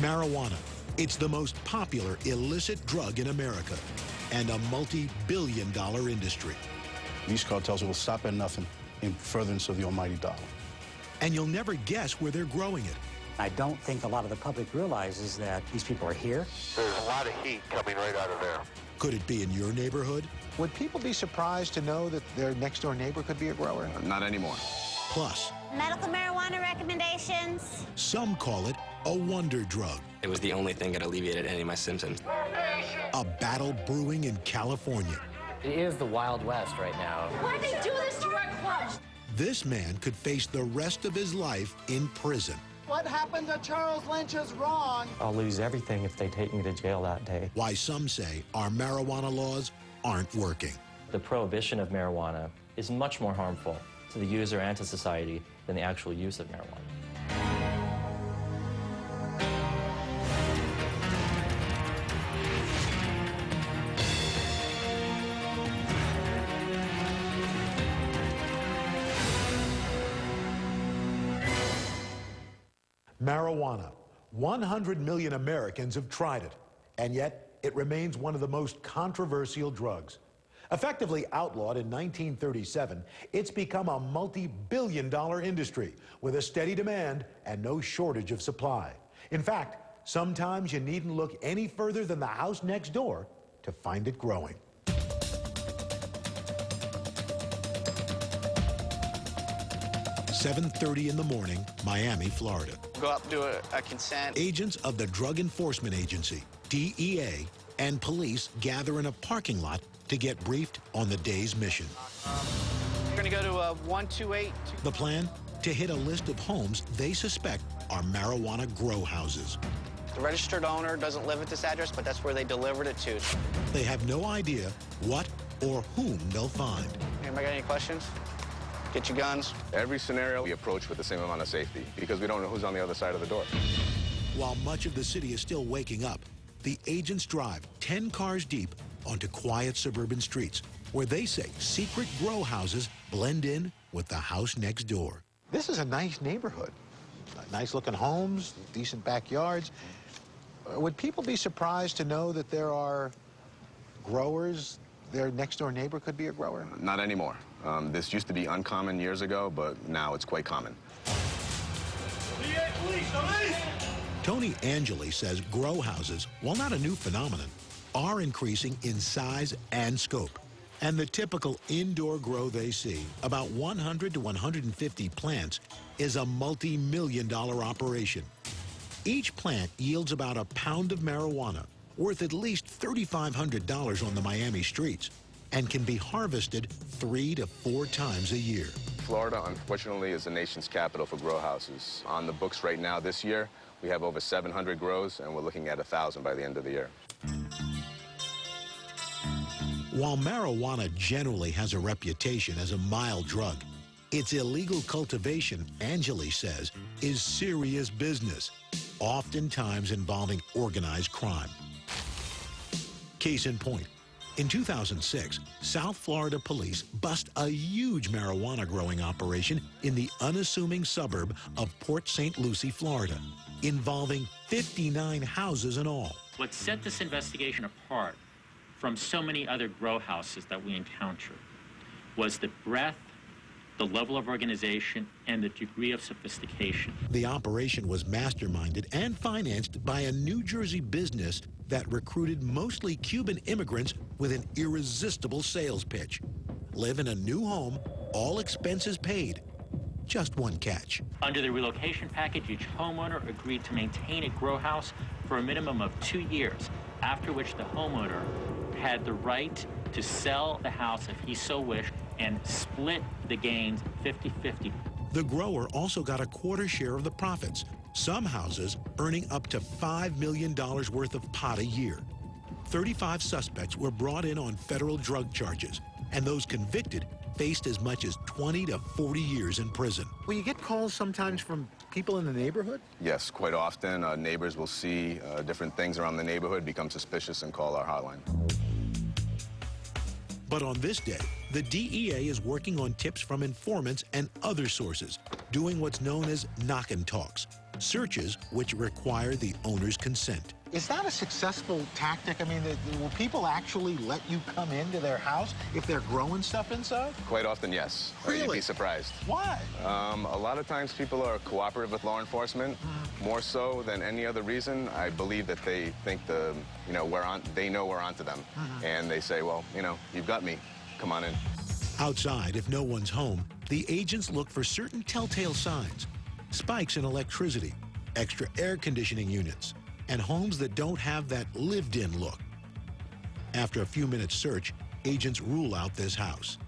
Marijuana. It's the most popular illicit drug in America and a multi-billion-dollar industry. These cartels will stop at nothing in furtherance of the almighty dollar. And you'll never guess where they're growing it. I don't think a lot of the public realizes that these people are here. There's a lot of heat coming right out of there. Could it be in your neighborhood? Would people be surprised to know that their next-door neighbor could be a grower? Not anymore. Plus, medical marijuana recommendations. Some call it a wonder drug. It was the only thing that alleviated any of my symptoms. A battle brewing in California. It is the Wild West right now. Why did they do this to our clubs? This man could face the rest of his life in prison. What happened to Charles Lynch is wrong. I'll lose everything if they take me to jail that day. Why some say our marijuana laws aren't working. The prohibition of marijuana is much more harmful to the user and to society than the actual use of marijuana. Marijuana. 100 million Americans have tried it, and yet it remains one of the most controversial drugs. Effectively outlawed in 1937, it's become a multi-billion-dollar industry with a steady demand and no shortage of supply. In fact, sometimes you needn't look any further than the house next door to find it growing. "7:30 in the morning, Miami, Florida. Go up, do a consent. Agents of the Drug Enforcement Agency, DEA, and police gather in a parking lot to get briefed on the day's mission. We're going to go to 128. The plan? To hit a list of homes they suspect are marijuana grow houses. The registered owner doesn't live at this address, but that's where they delivered it to. They have no idea what or whom they'll find. Anybody got any questions? Get your guns. Every scenario we approach with the same amount of safety because we don't know who's on the other side of the door. While much of the city is still waking up, the agents drive 10 cars deep onto quiet suburban streets where they say secret grow houses blend in with the house next door. This is a nice neighborhood. Nice-looking homes, decent backyards. Would people be surprised to know that there are growers? Their next-door neighbor could be a grower? Not anymore. This used to be uncommon years ago, but now it's quite common. Tony Angeli says grow houses, while not a new phenomenon, are increasing in size and scope. And the typical indoor grow they see, about 100 to 150 plants, is a multi-million-dollar operation. Each plant yields about a pound of marijuana, worth at least $3,500 on the Miami streets, and can be harvested 3 to 4 times a year. Florida, unfortunately, is the nation's capital for grow houses. On the books right now this year, we have over 700 grows, and we're looking at 1,000 by the end of the year. While marijuana generally has a reputation as a mild drug, its illegal cultivation, Angeli says, is serious business, oftentimes involving organized crime. Case in point, in 2006, South Florida police bust a huge marijuana growing operation in the unassuming suburb of Port St. Lucie, Florida, involving 59 houses in all. What set this investigation apart from so many other grow houses that we encounter was the breadth, the level of organization, and the degree of sophistication. The operation was masterminded and financed by a New Jersey business that recruited mostly Cuban immigrants with an irresistible sales pitch. Live in a new home, all expenses paid. Just one catch. Under the relocation package, each homeowner agreed to maintain a grow house for a minimum of 2 years, after which the homeowner had the right to sell the house if he so wished and split the gains 50-50. The grower also got a quarter share of the profits, some houses earning up to $5 million worth of pot a year. 35 suspects were brought in on federal drug charges, and those convicted faced as much as 20 to 40 years in prison. Will you get calls sometimes from people in the neighborhood? Yes, quite often. Neighbors will see different things around the neighborhood, become suspicious, and call our hotline. But on this day, the DEA is working on tips from informants and other sources, doing what's known as knock-and-talks, searches which require the owner's consent. Is that a successful tactic? I mean, will people actually let you come into their house if they're growing stuff inside? Quite often, yes. Really? You'd be surprised. Why? A lot of times people are cooperative with law enforcement, more so than any other reason. I believe that they think they know we're onto them. And they say, well, you've got me. Come on in. Outside, if no one's home, the agents look for certain telltale signs. Spikes in electricity, extra air conditioning units, and homes that don't have that lived-in look. After a few minutes search, agents rule out this house.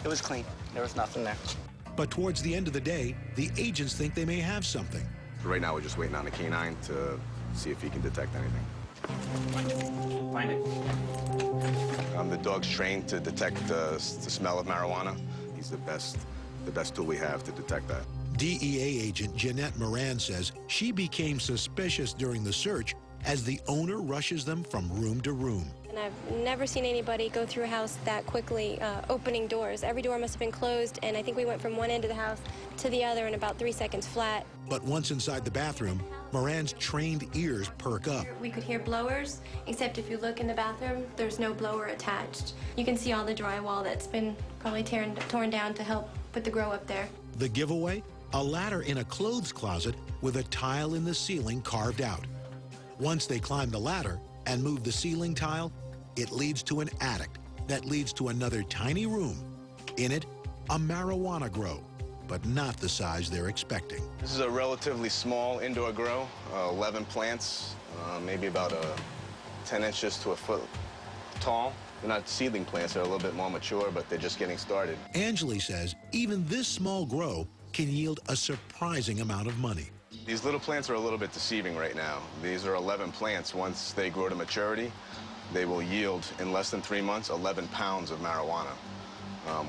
It was clean. There was nothing there. But towards the end of the day, the agents think they may have something. Right now, we're just waiting on the canine to see if he can detect anything. Find it. The dog's trained to detect the smell of marijuana. He's the best tool we have to detect that. DEA agent Jeanette Moran says she became suspicious during the search as the owner rushes them from room to room. And I've never seen anybody go through a house that quickly, opening doors. Every door must have been closed, and I think we went from one end of the house to the other in about 3 seconds flat. But once inside the bathroom, Moran's trained ears perk up. We could hear blowers, except if you look in the bathroom, there's no blower attached. You can see all the drywall that's been probably torn down to help put the grow up there. The giveaway? A ladder in a clothes closet with a tile in the ceiling carved out. Once they climb the ladder and move the ceiling tile, it leads to an attic that leads to another tiny room. In it, a marijuana grow, but not the size they're expecting. This is a relatively small indoor grow, 11 plants, maybe about 10 inches to a foot tall. They're not seedling plants, they're a little bit more mature, but they're just getting started. Angeli says even this small grow can yield a surprising amount of money. These little plants are a little bit deceiving right now. These are 11 plants. Once they grow to maturity, they will yield, in less than 3 months, 11 pounds of marijuana,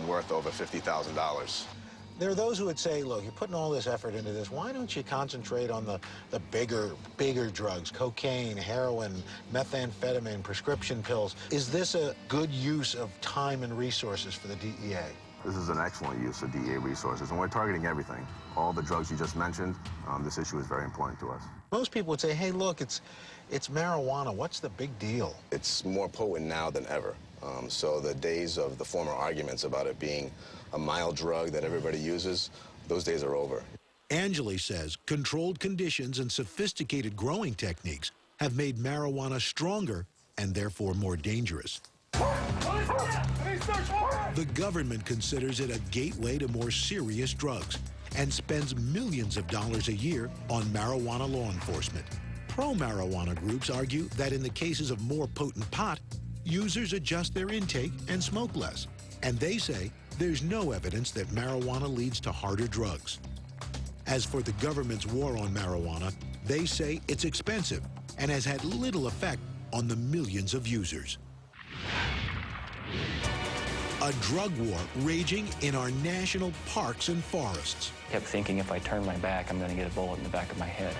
worth over $50,000. There are those who would say, look, you're putting all this effort into this. Why don't you concentrate on the bigger drugs, cocaine, heroin, methamphetamine, prescription pills? Is this a good use of time and resources for the DEA? This is an excellent use of DEA resources, and we're targeting everything. All the drugs you just mentioned, this issue is very important to us. Most people would say, hey, look, it's marijuana. What's the big deal? It's more potent now than ever. So the days of the former arguments about it being a mild drug that everybody uses, those days are over. Angeli says controlled conditions and sophisticated growing techniques have made marijuana stronger and therefore more dangerous. The government considers it a gateway to more serious drugs and spends millions of dollars a year on marijuana law enforcement. Pro-marijuana groups argue that in the cases of more potent pot, users adjust their intake and smoke less. And they say there's no evidence that marijuana leads to harder drugs. As for the government's war on marijuana, they say it's expensive and has had little effect on the millions of users. A drug war raging in our national parks and forests. I kept thinking if I turn my back, I'm going to get a bullet in the back of my head.